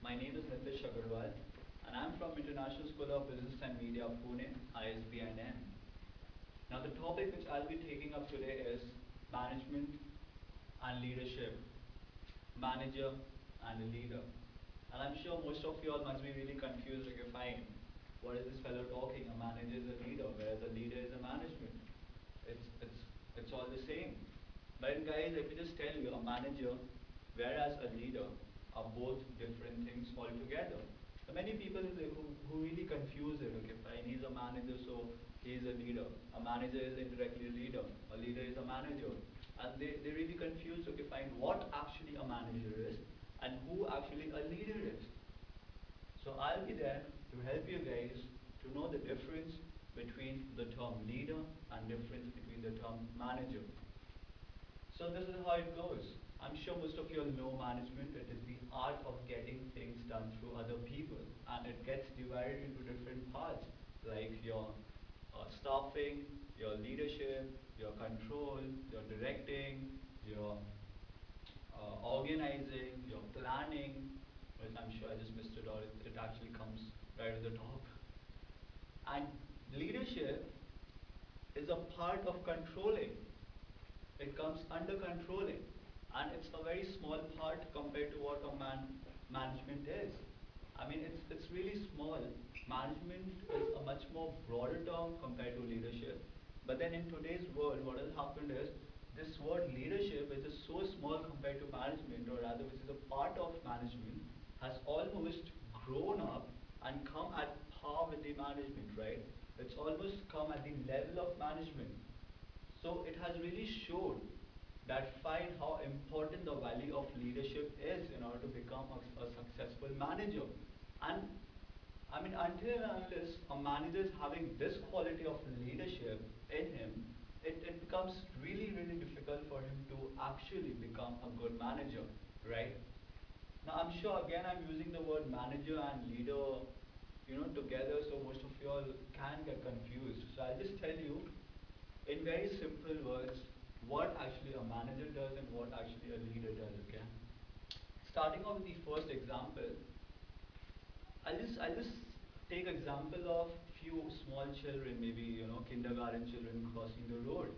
My name is Nitish Agarwal, and I'm from International School of Business and Media, Pune, isb&m. Now, the topic which I'll be taking up today is management and leadership, manager and a leader. And I'm sure most of you all must be really confused, like, fine, what is this fellow talking? A manager is a leader, whereas a leader is a management. It's, it's, it's all the same. But guys, let me just tell you, a manager, whereas a leader, are both different things altogether. So many people who really confuse it, okay, fine, he's a manager, so he's a leader. A manager is indirectly a leader. A leader is a manager. And they really confuse, okay, fine, what actually a manager is and who actually a leader is. So I'll be there to help you guys to know the difference between the term leader and difference between the term manager. So this is how it goes. I'm sure most of you all know management. It is the art of getting things done through other people, and it gets divided into different parts, like your staffing, your leadership, your control, your directing, your organizing, your planning, which I'm sure I just missed it, or it actually comes right at the top. And leadership is a part of controlling. It comes under controlling, and it's a very small part compared to what a management is. I mean, it's really small. Management is a much more broader term compared to leadership. But then in today's world, what has happened is this word leadership, which is so small compared to management, or rather, which is a part of management, has almost grown up and come at par with the management, right? It's almost come at the level of management. So it has really showed that find how important the value of leadership is in order to become a successful manager. And I mean, until and unless a manager is having this quality of leadership in him, it becomes really, really difficult for him to actually become a good manager, right? Now, I'm sure again I'm using the word manager and leader, together, so most of you all can get confused. So I'll just tell you in very simple words what actually a manager does and what actually a leader does, okay? Starting off with the first example, I'll just take example of few small children, maybe kindergarten children crossing the road.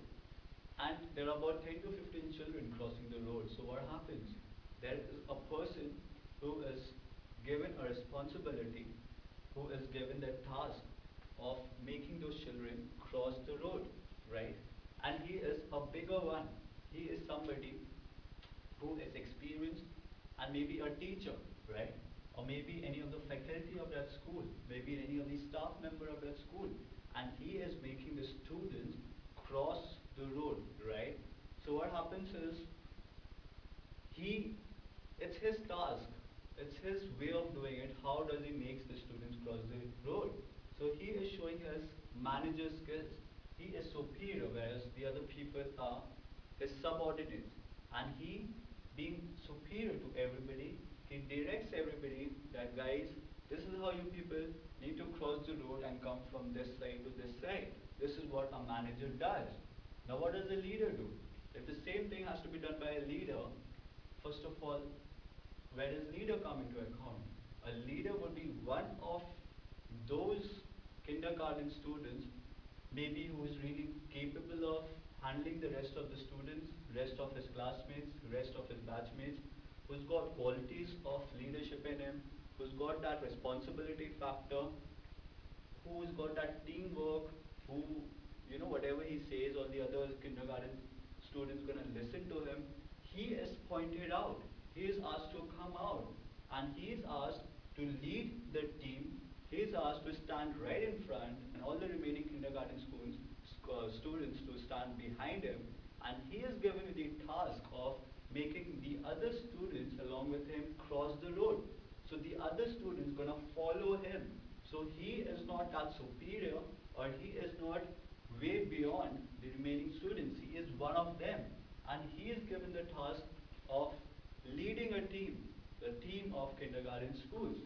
And there are about 10 to 15 children crossing the road. So what happens? There is a person who is given a responsibility, who is given the task of making those children cross the road, right? And he is a bigger one. He is somebody who is experienced and maybe a teacher, right? Or maybe any of the faculty of that school, maybe any of the staff member of that school. And he is making the students cross the road, right? So what happens is he it's his task, it's his way of doing it. How does he make the students cross the road? So he is showing his manager skills. He is superior, whereas the other people are his subordinates. And he, being superior to everybody, he directs everybody that, guys, this is how you people need to cross the road and come from this side to this side. This is what a manager does. Now what does a leader do? If the same thing has to be done by a leader, first of all, where does leader come into account? A leader would be one of those kindergarten students, maybe who is really capable of handling the rest of the students, rest of his classmates, rest of his batchmates, who's got qualities of leadership in him, who's got that responsibility factor, who's got that teamwork, who, whatever he says, all the other kindergarten students gonna listen to him. He is pointed out. He is asked to come out, and he is asked to lead the team. He is asked to stand right in front, and all the remaining kindergarten students to stand behind him. And he is given the task of making the other students along with him cross the road. So the other students gonna follow him. So he is not that superior, or he is not way beyond the remaining students. He is one of them, and he is given the task of leading a team, the team of kindergarten schools.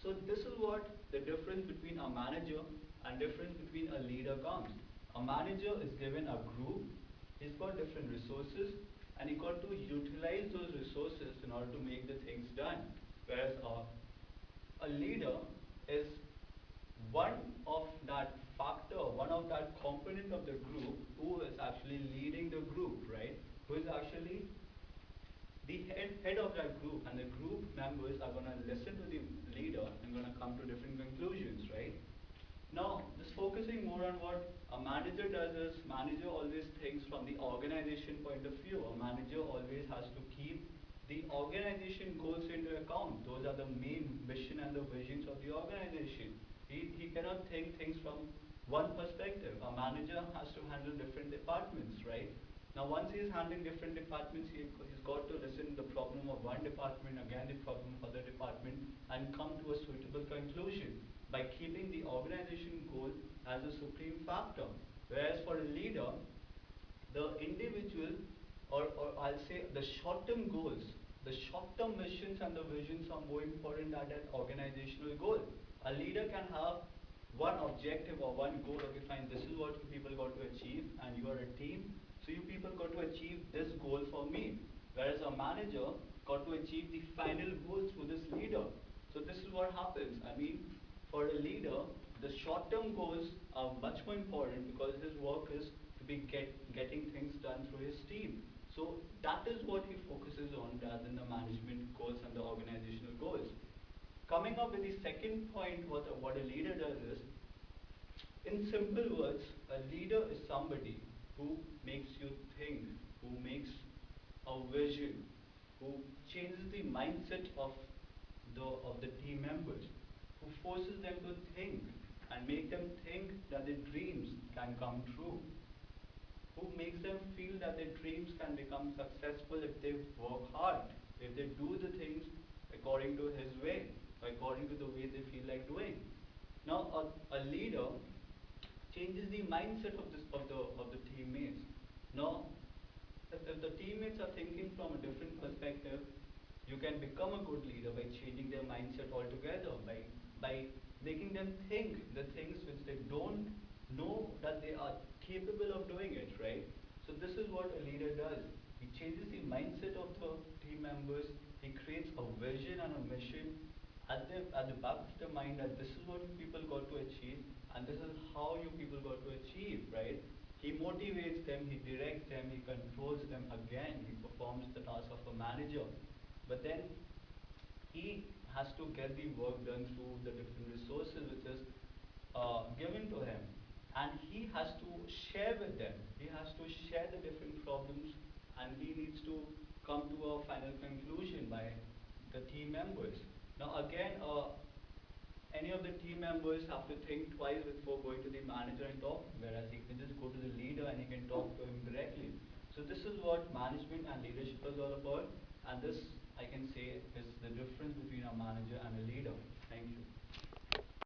So this is what the difference between a manager and difference between a leader comes. A manager is given a group, he's got different resources, and he got to utilize those resources in order to make the things done. Whereas a leader is one of that factor, one of that component of the group who is actually leading the group, right? Who is actually the head of that group, and the group members are going to listen to the leader and going to come to different conclusions, right? Now, just focusing more on what a manager does is, manager always thinks from the organization point of view. A manager always has to keep the organization goals into account. Those are the main mission and the visions of the organization. He cannot think things from one perspective. A manager has to handle different departments, right? Now, once he is handling different departments, he's got to listen to the problem of one department, again the problem of other department, and come to a suitable conclusion by keeping the organization goal as a supreme factor. Whereas for a leader, the individual, or I'll say the short-term goals, the short-term missions and the visions are more important than an organizational goal. A leader can have one objective or one goal. Okay, fine, this is what you people got to achieve, and you are a team, so you people got to achieve this goal for me. Whereas a manager got to achieve the final goal through this leader. So this is what happens. I mean, for a leader, the short-term goals are much more important because his work is to be getting things done through his team. So that is what he focuses on rather than the management goals and the organizational goals. Coming up with the second point, what a leader does is, in simple words, a leader is somebody who makes you think, who makes a vision, who changes the mindset of the team members, who forces them to think and make them think that their dreams can come true, who makes them feel that their dreams can become successful if they work hard, if they do the things according to his way, according to the way they feel like doing. Now, a leader changes the mindset of the teammates. Now, if the teammates are thinking from a different perspective, you can become a good leader by changing their mindset altogether, by making them think the things which they don't know that they are capable of doing it, right? So this is what a leader does. He changes the mindset of the team members. He creates a vision and a mission at the back of the mind that this is what you people got to achieve, and this is how you people got to achieve, right? He motivates them, he directs them, he controls them. Again, he performs the task of a manager. But then he has to get the work done through the different resources which is given to him. And he has to share with them. He has to share the different problems, and he needs to come to a final conclusion by the team members. Now again, any of the team members have to think twice before going to the manager and talking, whereas he can just go to the leader and he can talk to him directly. So this is what management and leadership is all about, and this, I can say, is the difference between a manager and a leader. Thank you.